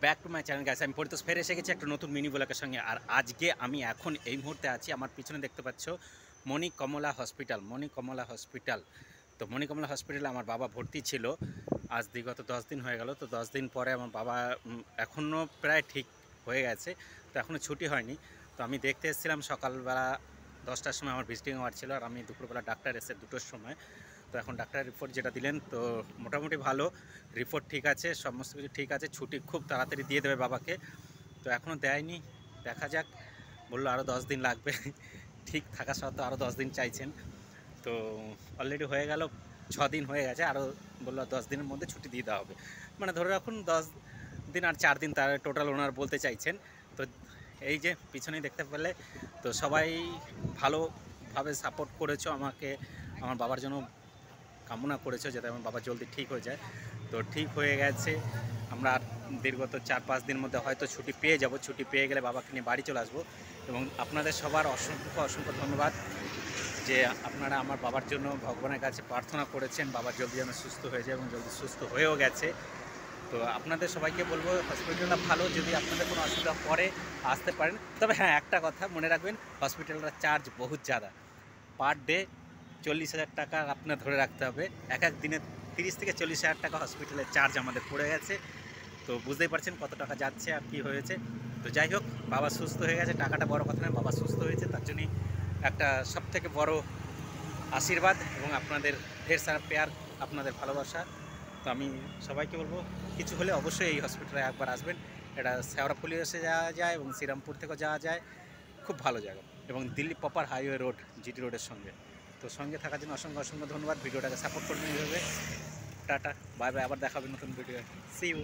Back to my channel guys. আমি পরিতোষ ফের এসে গেছি একটা নতুন মিনি ব্লগের সঙ্গে। আর আজকে আমি এখন এই মুহূর্তে আছি, আমার পিছনে দেখতে পাচ্ছ মণিকমলা হসপিটাল। তো মণিকমলা হসপিটালে আমার বাবা ভর্তি ছিল আজ বিগত 10 দিন হয়ে গেল। তো 10 দিন পরে আমার বাবা এখনও প্রায় ঠিক হয়ে গেছে, তো এখনও ছুটি হয়নি। তো আমি দেখতে এসেছিলাম সকালবেলা 10টার সময়, আমার ভিজিটিং আওয়ার ছিল। আর আমি দুপুরবেলা ডাক্তার এসে 2টোর সময়। তো এখন ডাক্তারের রিপোর্ট যেটা দিলেন, তো মোটামুটি ভালো রিপোর্ট, ঠিক আছে, সমস্ত কিছু ঠিক আছে। ছুটি খুব তাড়াতাড়ি দিয়ে দেবে বাবাকে। তো এখনও দেয়নি, দেখা যাক। বললো আরও 10 দিন লাগবে। ঠিক থাকা সত্ত্বেও আরও 10 দিন চাইছেন। তো অলরেডি হয়ে গেল 6 দিন হয়ে গেছে, আরও বললো 10 দিনের মধ্যে ছুটি দিয়ে দেওয়া হবে। মানে ধরে রাখুন 10 দিন আর 4 দিন তার টোটাল ওনার বলতে চাইছেন। তো এই যে পিছনেই দেখতে পেলে, তো সবাই ভালোভাবে সাপোর্ট করেছো আমাকে, আমার বাবার জন্য কামনা করেছো যাতে আমার বাবা জলদি ঠিক হয়ে যায়। তো ঠিক হয়ে গেছে। আমরা দীর্ঘত 4-5 দিনের মধ্যে হয়তো ছুটি পেয়ে যাব। ছুটি পেয়ে গেলে বাবাকে নিয়ে বাড়ি চলে আসবো। এবং আপনাদের সবার অসংখ্য ধন্যবাদ যে আপনারা আমার বাবার জন্য ভগবানের কাছে প্রার্থনা করেছেন, বাবা জলদি যেন সুস্থ হয়ে যায়, এবং জলদি সুস্থ হয়েও গেছে। তো আপনাদের সবাইকে বলবো হসপিটালটা ভালো, যদি আপনাদের কোনো অসুবিধা পড়ে আসতে পারেন। তবে হ্যাঁ, একটা কথা মনে রাখবেন, হসপিটালটার চার্জ বহুত ज़्यादा। পার ডে 40,000 টাকা আপনার ধরে রাখতে হবে। এক এক দিনে 30 থেকে 40,000 টাকা হসপিটালের চার্জ আমাদের পড়ে গেছে। তো বুঝতেই পারছেন কত টাকা যাচ্ছে আর কী হয়েছে। তো যাই হোক, বাবা সুস্থ হয়ে গেছে, টাকাটা বড় কথা নয়, বাবা সুস্থ হয়েছে, তার জন্যই একটা সবথেকে বড় আশীর্বাদ এবং আপনাদের ঢের সারা পেয়ার, আপনাদের ভালোবাসা। তো আমি সবাইকে বলবো কিছু হলে অবশ্যই এই হসপিটালে একবার আসবেন। এটা শেওড়াফুলি এসে যাওয়া যায় এবং শ্রীরামপুর থেকেও যাওয়া যায়, খুব ভালো জায়গা। এবং Delhi proper highway road, GT রোডের সঙ্গে। তো সঙ্গে থাকার জন্য অসংখ্য ধন্যবাদ। ভিডিওটাকে সাপোর্ট করবেন এইভাবে। টাটা, বাই বাই, আবার দেখা হবে নতুন ভিডিও। C you.